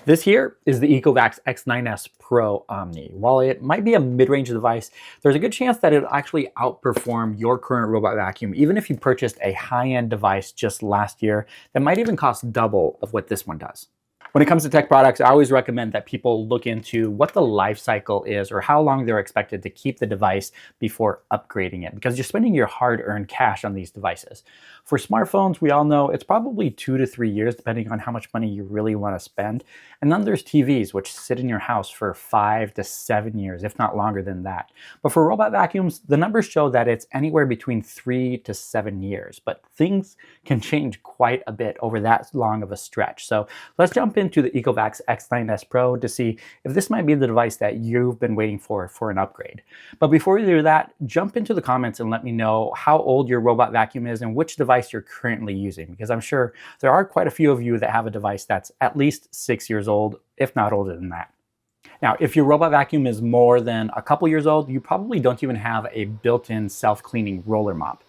This here is the Ecovacs X9S Pro OMNI. While it might be a mid-range device, there's a good chance that it'll actually outperform your current robot vacuum, even if you purchased a high-end device just last year that might even cost double of what this one does. When it comes to tech products, I always recommend that people look into what the life cycle is or how long they're expected to keep the device before upgrading it, because you're spending your hard-earned cash on these devices. For smartphones, we all know it's probably 2 to 3 years, depending on how much money you really want to spend. And then there's TVs, which sit in your house for 5 to 7 years, if not longer than that. But for robot vacuums, the numbers show that it's anywhere between 3 to 7 years. But things can change quite a bit over that long of a stretch. So let's jump into the Ecovacs X9S Pro to see if this might be the device that you've been waiting for an upgrade. But before we do that, jump into the comments and let me know how old your robot vacuum is and which device you're currently using, because I'm sure there are quite a few of you that have a device that's at least 6 years old, if not older than that. Now, if your robot vacuum is more than a couple years old, you probably don't even have a built-in self-cleaning roller mop.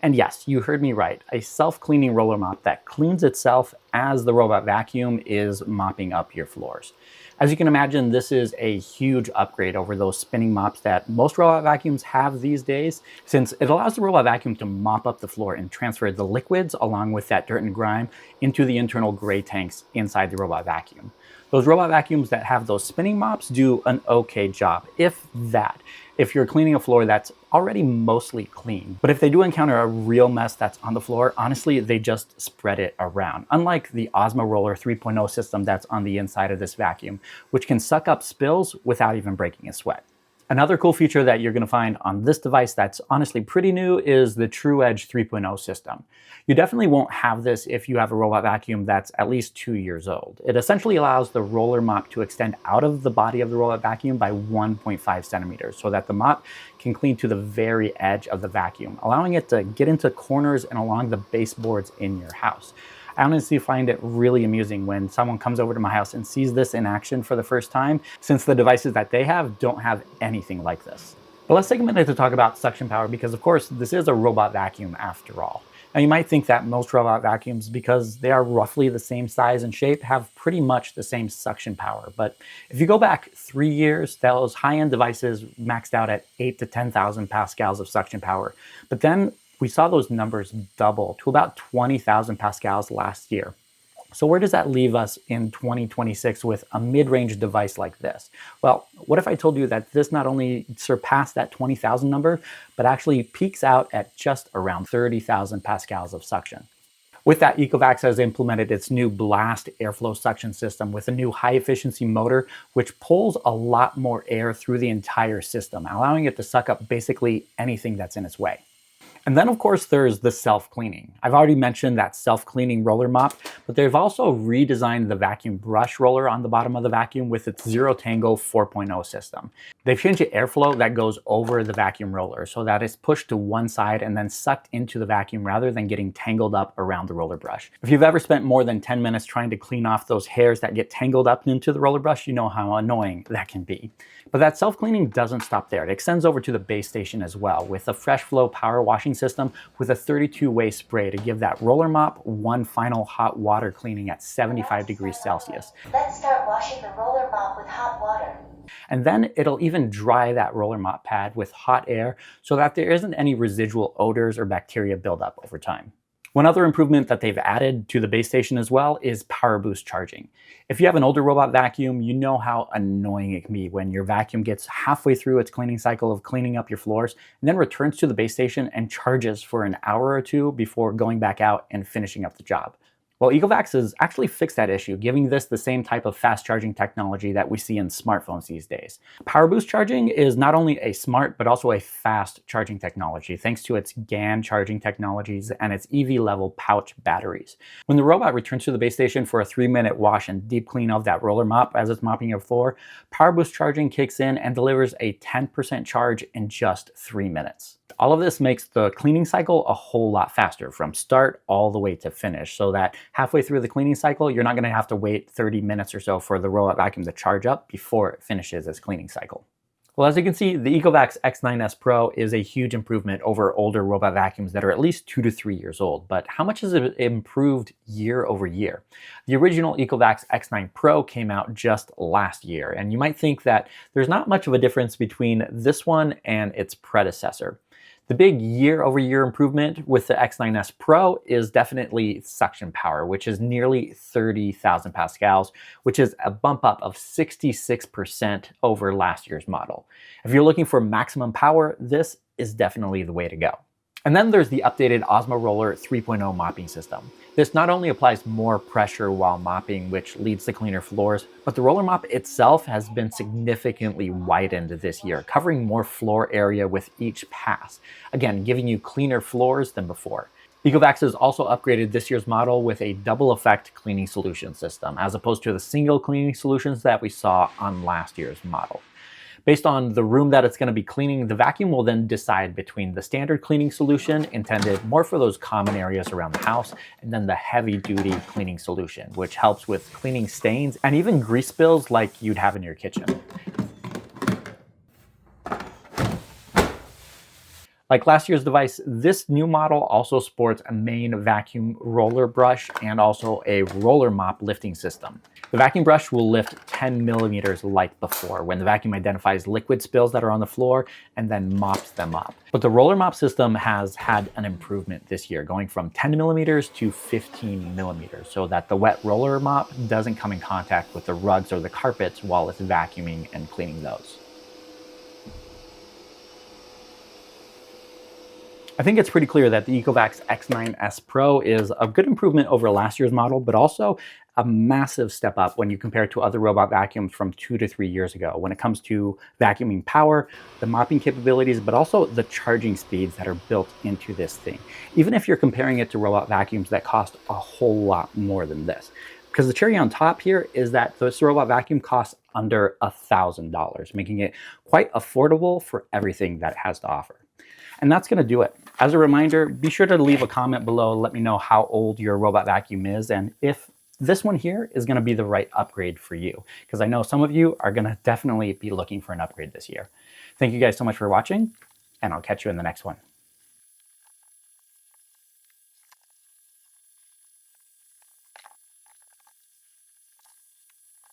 And yes, you heard me right, a self-cleaning roller mop that cleans itself as the robot vacuum is mopping up your floors. As you can imagine, this is a huge upgrade over those spinning mops that most robot vacuums have these days, since it allows the robot vacuum to mop up the floor and transfer the liquids along with that dirt and grime into the internal gray tanks inside the robot vacuum. Those robot vacuums that have those spinning mops do an okay job, if that, if you're cleaning a floor that's already mostly clean. But if they do encounter a real mess that's on the floor, honestly, they just spread it around. Unlike the Osmo Roller 3.0 system that's on the inside of this vacuum, which can suck up spills without even breaking a sweat. Another cool feature that you're going to find on this device that's honestly pretty new is the True Edge 3.0 system. You definitely won't have this if you have a robot vacuum that's at least 2 years old. It essentially allows the roller mop to extend out of the body of the robot vacuum by 1.5 centimeters so that the mop can clean to the very edge of the vacuum, allowing it to get into corners and along the baseboards in your house. I honestly find it really amusing when someone comes over to my house and sees this in action for the first time, since the devices that they have don't have anything like this. But let's take a minute to talk about suction power, because of course this is a robot vacuum after all. Now you might think that most robot vacuums, because they are roughly the same size and shape, have pretty much the same suction power. But if you go back 3 years, those high-end devices maxed out at 8 to 10,000 pascals of suction power. But then we saw those numbers double to about 20,000 pascals last year. So where does that leave us in 2026 with a mid-range device like this? Well, what if I told you that this not only surpassed that 20,000 number, but actually peaks out at just around 30,000 pascals of suction? With that, Ecovacs has implemented its new blast airflow suction system with a new high-efficiency motor, which pulls a lot more air through the entire system, allowing it to suck up basically anything that's in its way. And then, of course, there's the self-cleaning. I've already mentioned that self-cleaning roller mop, but they've also redesigned the vacuum brush roller on the bottom of the vacuum with its Zero Tangle 4.0 system. They've changed the airflow that goes over the vacuum roller so that it's pushed to one side and then sucked into the vacuum rather than getting tangled up around the roller brush. If you've ever spent more than 10 minutes trying to clean off those hairs that get tangled up into the roller brush, you know how annoying that can be. But that self-cleaning doesn't stop there. It extends over to the base station as well with a fresh flow power washing system with a 32-way spray to give that roller mop one final hot water cleaning at 75 degrees Celsius. Let's start washing the roller mop with hot water. And then it'll even dry that roller mop pad with hot air so that there isn't any residual odors or bacteria buildup over time. One other improvement that they've added to the base station as well is power boost charging. If you have an older robot vacuum, you know how annoying it can be when your vacuum gets halfway through its cleaning cycle of cleaning up your floors and then returns to the base station and charges for an hour or two before going back out and finishing up the job. Well, Ecovacs has actually fixed that issue, giving this the same type of fast charging technology that we see in smartphones these days. Power boost charging is not only a smart, but also a fast charging technology, thanks to its GaN charging technologies and its EV level pouch batteries. When the robot returns to the base station for a 3-minute wash and deep clean of that roller mop as it's mopping your floor, power boost charging kicks in and delivers a 10% charge in just 3 minutes. All of this makes the cleaning cycle a whole lot faster from start all the way to finish, so that halfway through the cleaning cycle, you're not going to have to wait 30 minutes or so for the robot vacuum to charge up before it finishes its cleaning cycle. Well, as you can see, the Ecovacs X9S Pro is a huge improvement over older robot vacuums that are at least 2 to 3 years old. But how much has it improved year over year? The original Ecovacs X9 Pro came out just last year, and you might think that there's not much of a difference between this one and its predecessor. The big year-over-year improvement with the X9S Pro is definitely suction power, which is nearly 30,000 pascals, which is a bump up of 66% over last year's model. If you're looking for maximum power, this is definitely the way to go. And then there's the updated Osmo Roller 3.0 mopping system. This not only applies more pressure while mopping, which leads to cleaner floors, but the roller mop itself has been significantly widened this year, covering more floor area with each pass. Again, giving you cleaner floors than before. Ecovacs has also upgraded this year's model with a double effect cleaning solution system, as opposed to the single cleaning solutions that we saw on last year's model. Based on the room that it's going to be cleaning, the vacuum will then decide between the standard cleaning solution intended more for those common areas around the house, and then the heavy-duty cleaning solution, which helps with cleaning stains and even grease spills like you'd have in your kitchen. Like last year's device, this new model also sports a main vacuum roller brush and also a roller mop lifting system. The vacuum brush will lift 10 millimeters like before when the vacuum identifies liquid spills that are on the floor and then mops them up. But the roller mop system has had an improvement this year, going from 10 millimeters to 15 millimeters, so that the wet roller mop doesn't come in contact with the rugs or the carpets while it's vacuuming and cleaning those. I think it's pretty clear that the Ecovacs X9S Pro is a good improvement over last year's model, but also a massive step up when you compare it to other robot vacuums from 2 to 3 years ago when it comes to vacuuming power, the mopping capabilities, but also the charging speeds that are built into this thing. Even if you're comparing it to robot vacuums that cost a whole lot more than this. Because the cherry on top here is that this robot vacuum costs under $1,000, making it quite affordable for everything that it has to offer. And that's going to do it. As a reminder, be sure to leave a comment below. Let me know how old your robot vacuum is and if this one here is going to be the right upgrade for you. Because I know some of you are going to definitely be looking for an upgrade this year. Thank you guys so much for watching, and I'll catch you in the next one.